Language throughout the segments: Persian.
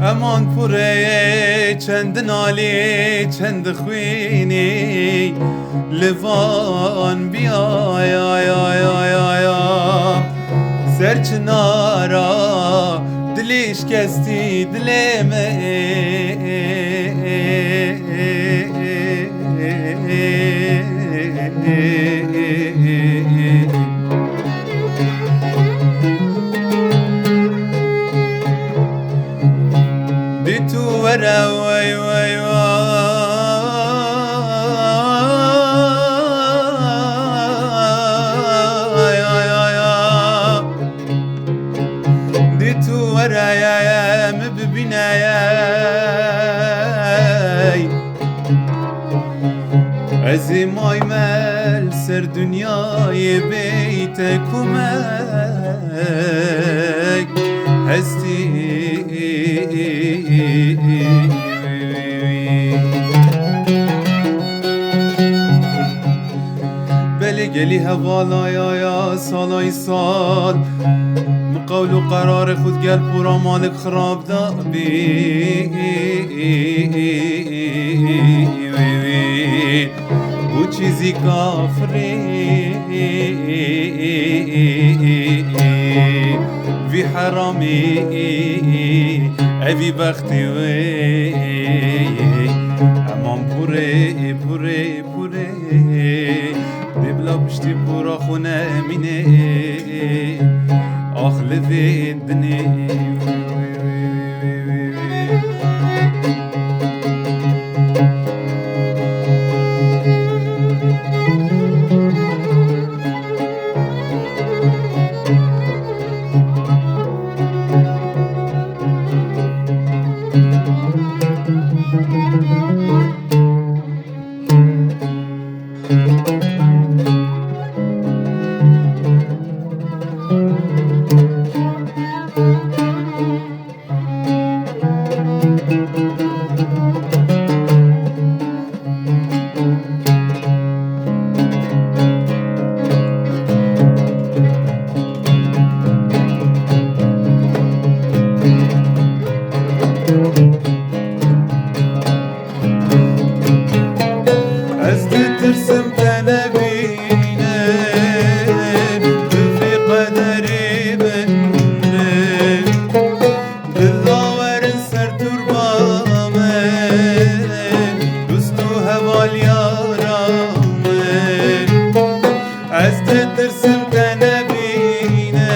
امان پوره چند نالی چند خوینی لوان بیا یا یا یا یا یا سرچ نارا دلیش کستی دلمه دیتو ورا وای وای دیتو ورا یا مببینای ازی مای مل سر دنیای بیت کمک هستی بلی گلی هوالا یا سالای سال مقول و قرار خود گل پورا مالک خراب دا بی او چیزی کافری وی حرامی اوی بختی وی امان پوره پوره پوره دبلا پشتی پورا خونه مینه آخل ویدنه ترسم تنبینه في قدري منه دلاور سر تربامه دوستو هوال یارامه از ترسم تنبینه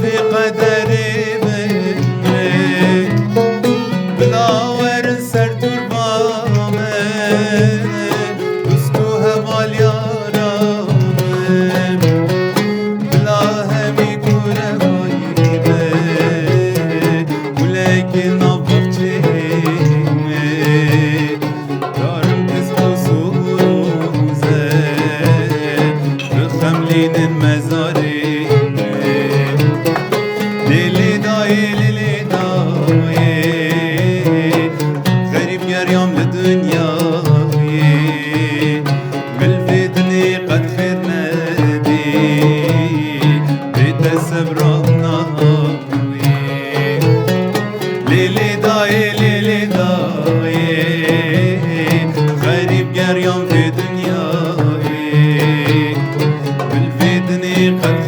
في قدري منه دلاور سر تربامه يوم لدنياي بالفتني قد خير نادي بيت الصبر ناوي ليلي داي غريب جار يوم في دنياي بالفتني قد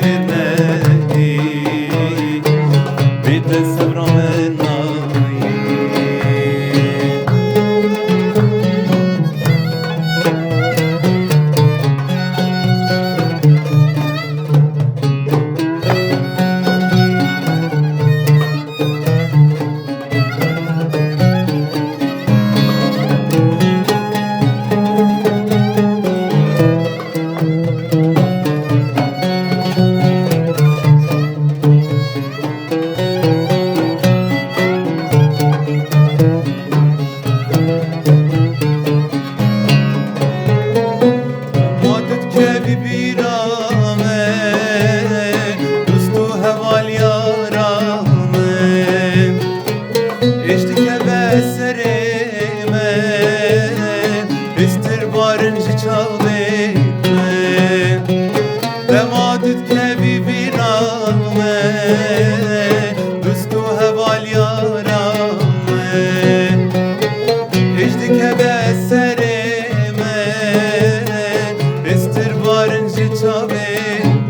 çavim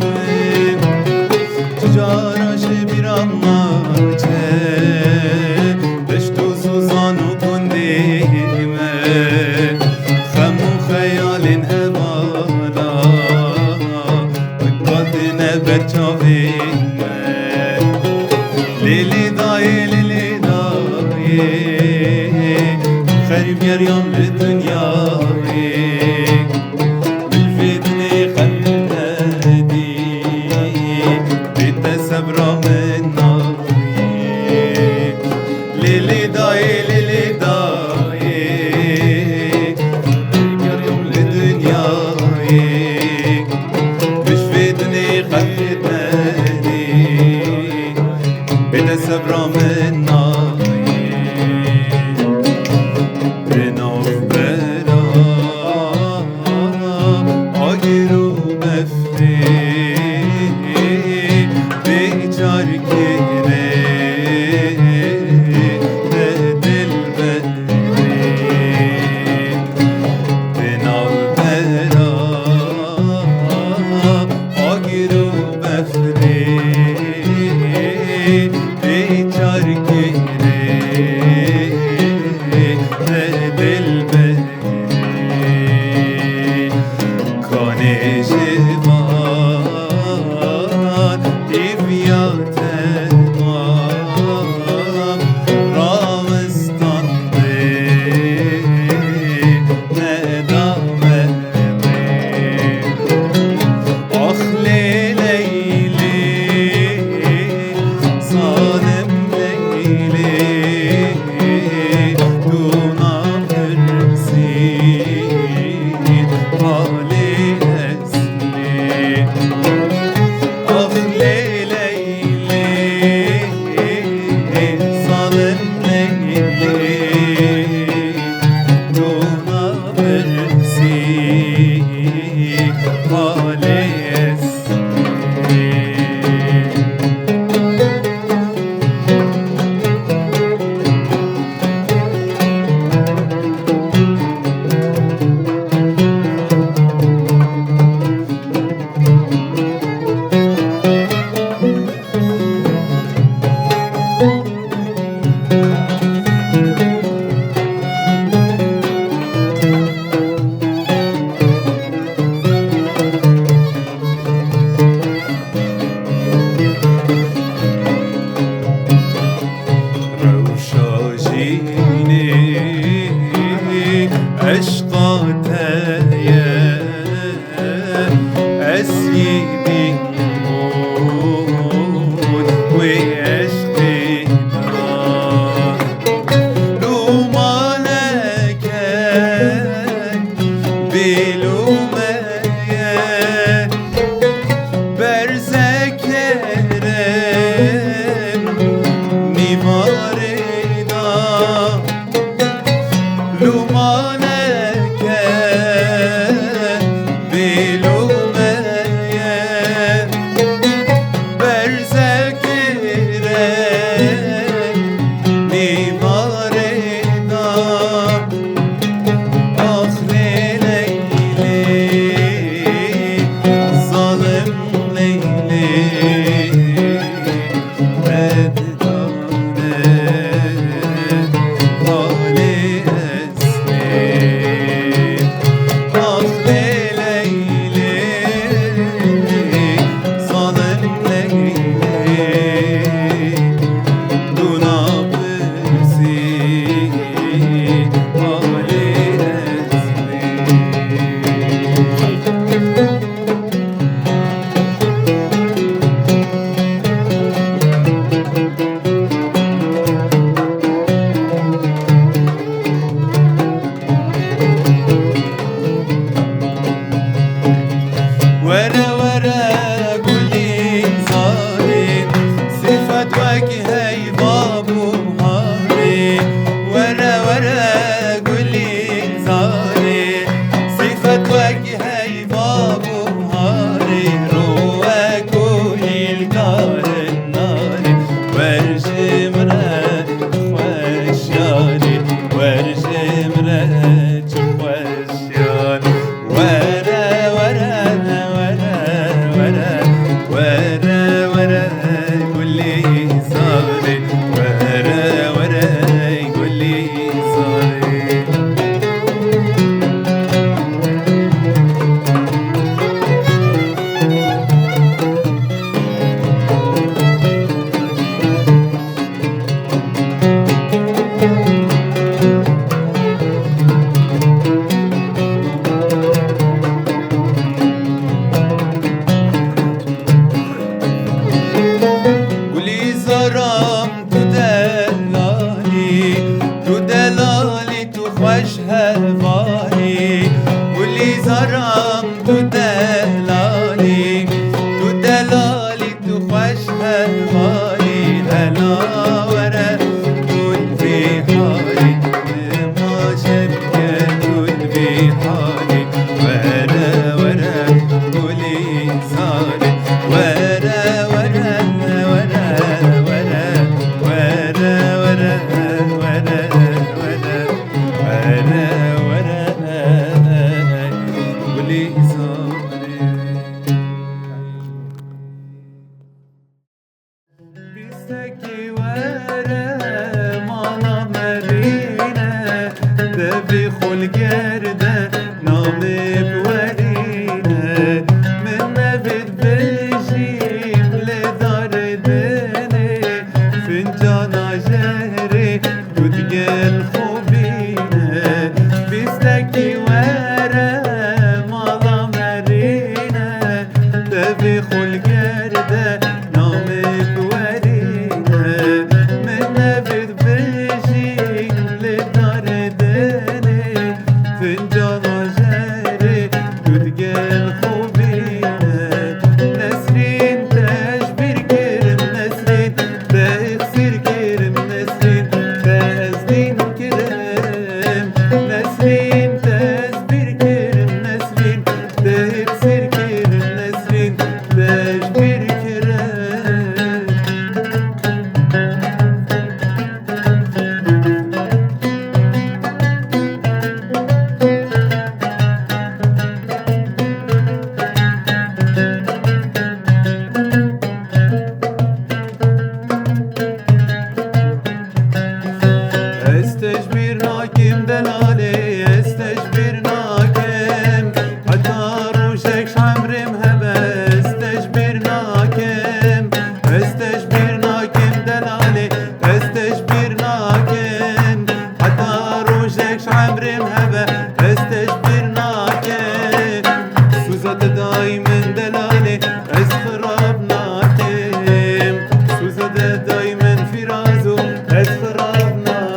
Caraş bir amace Beştu suzanu kundime Khemu khayalin hevala Kadine ber çavime Lili daye خريب يريم للدنيا بالفتنة خلدي بيت سبرة من ناي ليلي داي خريب يريم للدنيا بالفتنة خلدي بيت سبرة من ناي Lumane ke bilumeye زاري ورا ورا ورا ورا ورا ورا ورا ورا ورا ولي زاري بيستكي ورا مالا مرينا دبي خل جردة نامي بورينا من نبت بجيب لدار دني فنجانا جهري وتقل خوبينا بيستكي ورا مالا مرينا دبي خل جردة نامي بورينا من نبت بجيب لدار دني فنجانا جهري وتقل خوبينا نسرين تشبير كرم نسرين تكسير كرم نسرين تزدين كرم نسرين تسبير كرم نسرين تكسير كرم نسرين تشبير كرم استجبر ناكم دلالي استجبر ناكم حتى روشك شعمري مهبة استجبر ناكم دلالي استجبر ناكم حتى روشك شعمري مهبة استجبر ناكم سوزات دايما دلالي اسخراب ناكم سوزات دايما في رازو اسخراب ناكم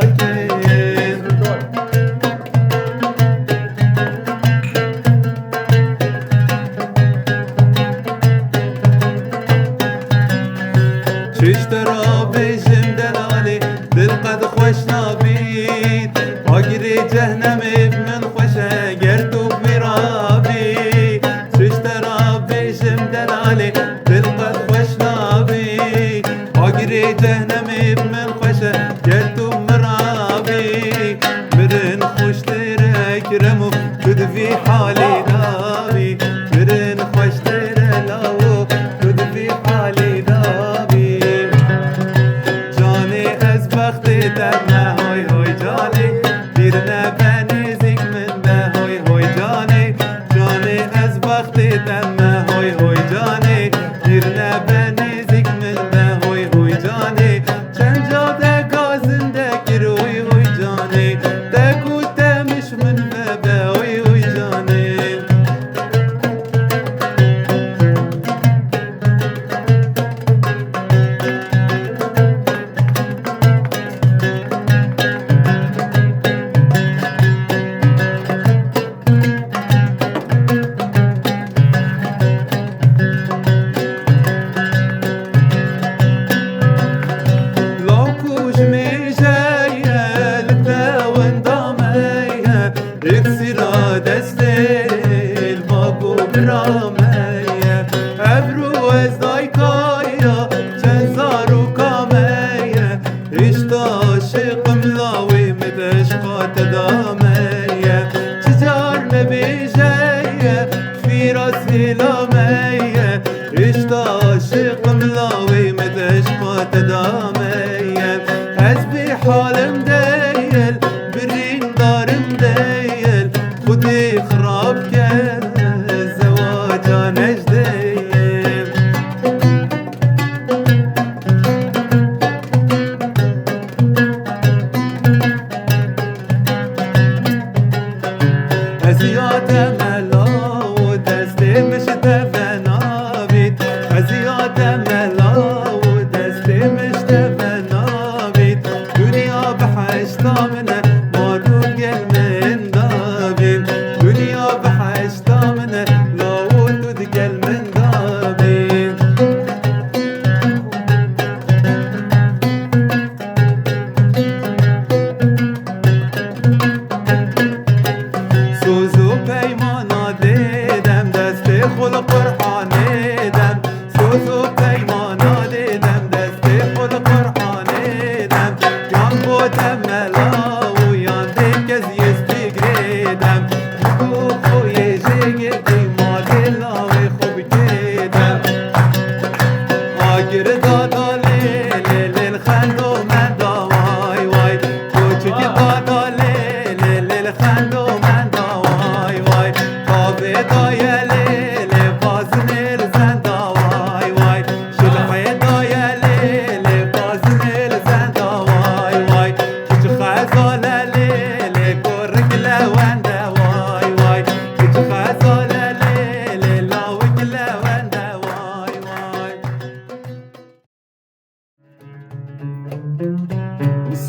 ششترا بجم دلالي دل قد خوش نابید آگری جهنم من خوشه گرتو مرابی ششترا بجم دلالي دل قد خوش نابید آگری جهنم من خوشه گرتو مرابی برن خوش ترک رمو کد في حالي نابی برن خوش ترلاو کد في حالي نابی جاني از بختی دمه های های جاني دیرنه بنیزیک من به های های جاني از بختی دمه های های جاني دیرنه بنیزیک من به های های جاني چند جا دگازنده گروی های جاني دگو دمش من به های های جاني لوكوش ميجاية لتاون ضامية اكسرا دستيل بابو برامية ابرو از دايكاية چنزارو كامية اشتاشق ملاوي متشقات دامية تجار نبيجاية في راسي لامية اشتاشق ملاوي متشقات دامية حسبي حالم ديل برين دارم ديل خدي خراب كان زواجا نجديل ازيات ملاو دستي مش تفنابيت ازيات ملاو دستي مش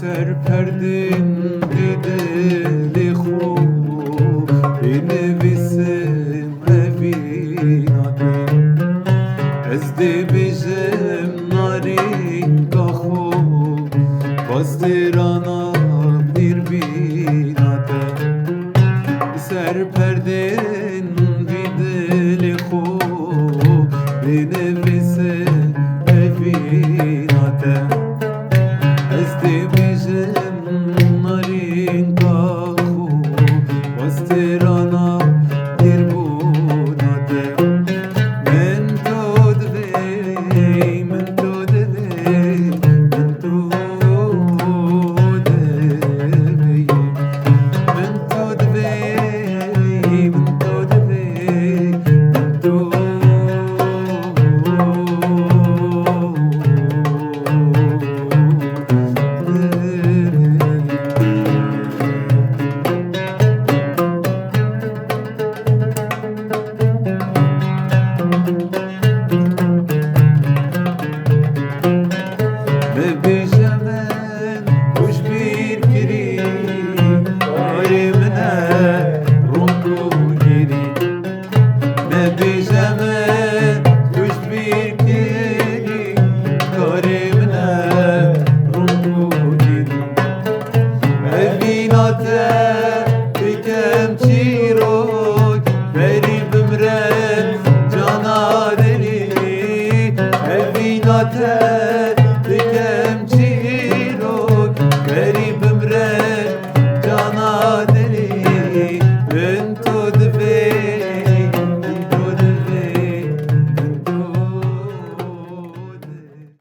سرپردین دیدلی خوب بنویسم اویناتی از دی بیجم نارین کا خوب باسترانا دیر بیناته سرپردین دیدلی خوب بنویسم اویناته Cana deli, evine